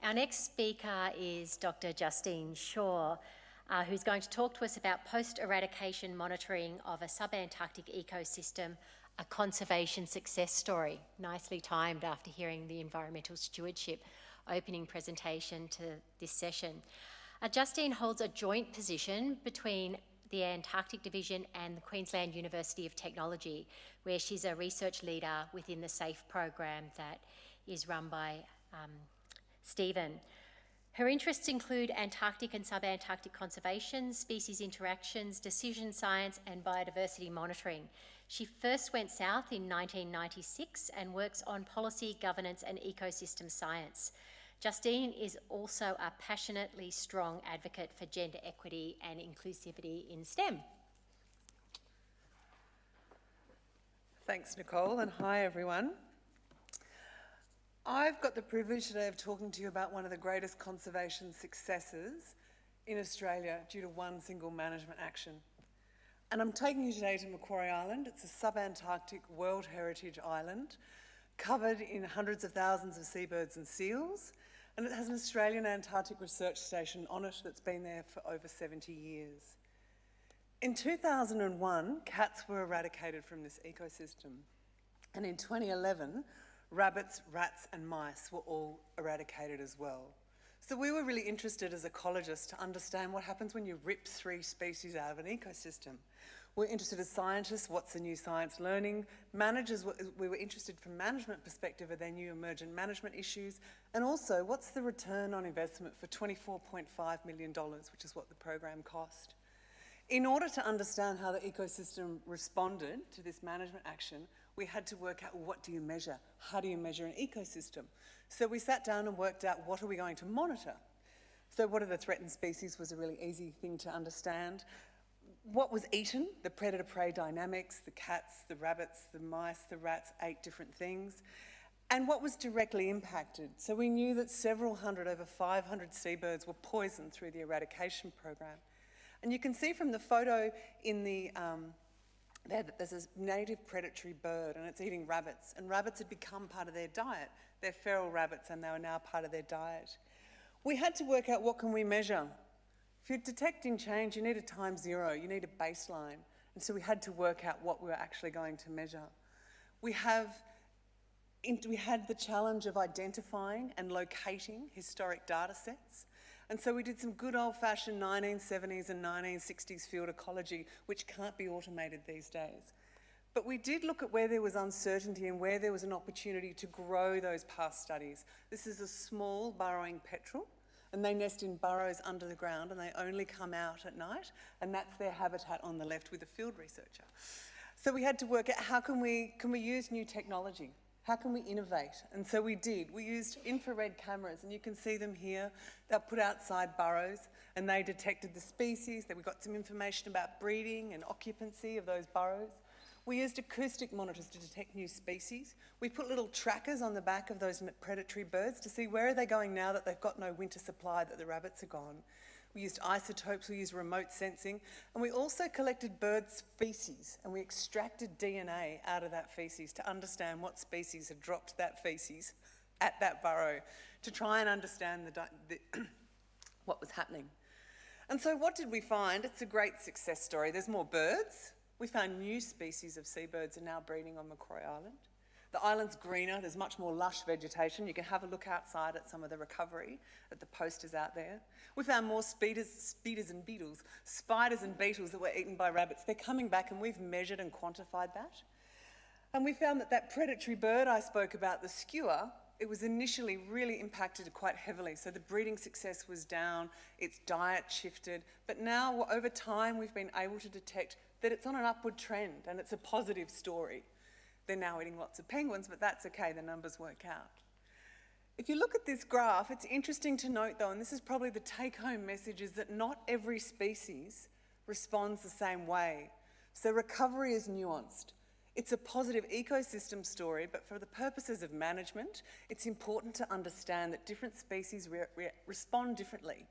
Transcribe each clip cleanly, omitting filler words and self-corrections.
Our next speaker is Dr. Justine Shaw, who's going to talk to us about post-eradication monitoring of a sub-Antarctic ecosystem, a conservation success story. Nicely timed after hearing the environmental stewardship opening presentation to this session. Justine holds a joint position between the Antarctic Division and the Queensland University of Technology, where she's a research leader within the SAFE program that is run by Stephen. Her interests include Antarctic and sub-Antarctic conservation, species interactions, decision science and biodiversity monitoring. She first went south in 1996 and works on policy, governance and ecosystem science. Justine is also a passionately strong advocate for gender equity and inclusivity in STEM. Thanks, Nicole, and hi, everyone. I've got the privilege today of talking to you about one of the greatest conservation successes in Australia due to one single management action. And I'm taking you today to Macquarie Island. It's a sub-Antarctic World Heritage Island, covered in hundreds of thousands of seabirds and seals, and it has an Australian Antarctic research station on it that's been there for over 70 years. In 2001, cats were eradicated from this ecosystem, and in 2011, rabbits, rats and mice were all eradicated as well. So we were really interested as ecologists to understand what happens when you rip 3 species out of an ecosystem. We're interested as scientists, what's the new science learning? Managers, we were interested from management perspective, are there new emergent management issues? And also, what's the return on investment for $24.5 million, which is what the program cost? In order to understand how the ecosystem responded to this management action, we had to work out, what do you measure? How do you measure an ecosystem? So we sat down and worked out, what are we going to monitor? So what are the threatened species was a really easy thing to understand. What was eaten, the predator-prey dynamics, the cats, the rabbits, the mice, the rats ate different things. And what was directly impacted. So we knew that several hundred, over 500 seabirds were poisoned through the eradication program. And you can see from the photo in the there that there's a native predatory bird and it's eating rabbits, and rabbits had become part of their diet. They're feral rabbits and they were now part of their diet. We had to work out, what can we measure? If you're detecting change, you need a time zero, you need a baseline. And so we had to work out what we were actually going to measure. We had the challenge of identifying and locating historic data sets. And so we did some good old-fashioned 1970s and 1960s field ecology, which can't be automated these days. But we did look at where there was uncertainty and where there was an opportunity to grow those past studies. This is a small burrowing petrel, and they nest in burrows under the ground and they only come out at night, and that's their habitat on the left with a field researcher. So we had to work out, how can we use new technology? How can we innovate? And so we did. We used infrared cameras, and you can see them here. They're put outside burrows and they detected the species. Then we got some information about breeding and occupancy of those burrows. We used acoustic monitors to detect new species. We put little trackers on the back of those predatory birds to see where are they going now that they've got no winter supply, that the rabbits are gone. We used isotopes, we used remote sensing, and we also collected bird feces and we extracted DNA out of that feces to understand what species had dropped that feces at that burrow, to try and understand what was happening. And so what did we find? It's a great success story. There's more birds. We found new species of seabirds are now breeding on Macquarie Island. The island's greener, there's much more lush vegetation. You can have a look outside at some of the recovery, at the posters out there. We found more spiders and beetles, spiders and beetles that were eaten by rabbits. They're coming back and we've measured and quantified that. And we found that that predatory bird I spoke about, the skua, it was initially really impacted quite heavily. So the breeding success was down, its diet shifted, but now over time we've been able to detect that it's on an upward trend and it's a positive story. They're now eating lots of penguins, but that's okay, the numbers work out. If you look at this graph, it's interesting to note though, and this is probably the take-home message, is that not every species responds the same way. So recovery is nuanced. It's a positive ecosystem story, but for the purposes of management, it's important to understand that different species respond differently.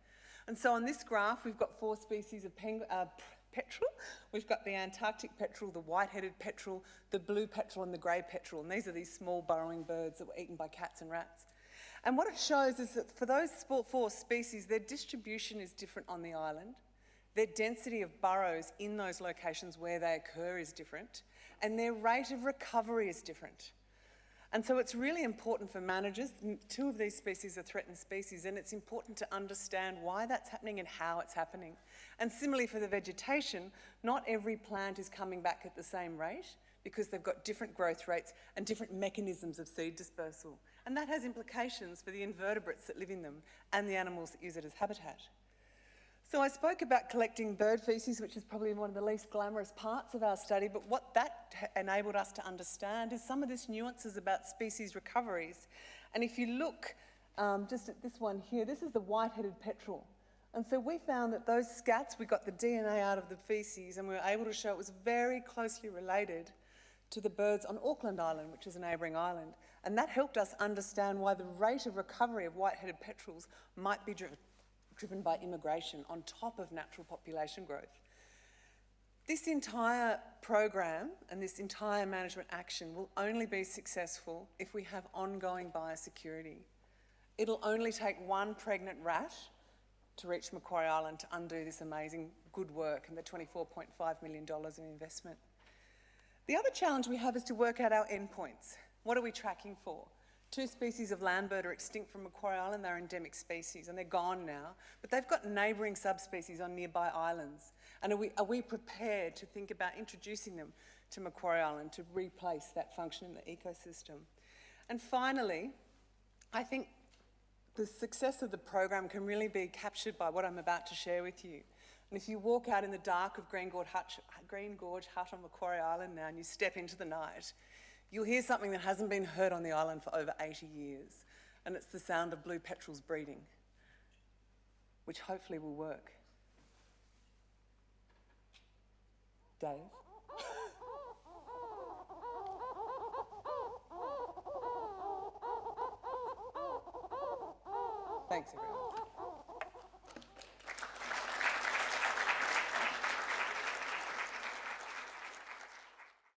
And so on this graph, we've got 4 species of petrel. We've got the Antarctic petrel, the white-headed petrel, the blue petrel and the grey petrel, and these are these small burrowing birds that were eaten by cats and rats. And what it shows is that for those four species, their distribution is different on the island. Their density of burrows in those locations where they occur is different, and their rate of recovery is different. And so it's really important for managers. 2 of these species are threatened species, and it's important to understand why that's happening and how it's happening. And similarly for the vegetation, not every plant is coming back at the same rate because they've got different growth rates and different mechanisms of seed dispersal. And that has implications for the invertebrates that live in them and the animals that use it as habitat. So I spoke about collecting bird feces, which is probably one of the least glamorous parts of our study, but what that enabled us to understand is some of these nuances about species recoveries. And if you look just at this one here, this is the white-headed petrel. And so we found that those scats, we got the DNA out of the feces, and we were able to show it was very closely related to the birds on Auckland Island, which is a neighbouring island. And that helped us understand why the rate of recovery of white-headed petrels might be driven by immigration on top of natural population growth. This entire program and this entire management action will only be successful if we have ongoing biosecurity. It'll only take one pregnant rat to reach Macquarie Island to undo this amazing good work and the $24.5 million in investment. The other challenge we have is to work out our endpoints. What are we tracking for? 2 species of landbird are extinct from Macquarie Island. They're endemic species and they're gone now, but they've got neighbouring subspecies on nearby islands. And are we prepared to think about introducing them to Macquarie Island to replace that function in the ecosystem? And finally, I think the success of the program can really be captured by what I'm about to share with you. And if you walk out in the dark of Green Gorge Hut on Macquarie Island now and you step into the night, you'll hear something that hasn't been heard on the island for over 80 years, and it's the sound of blue petrels breeding, which hopefully will work. Dave? Thanks, everyone.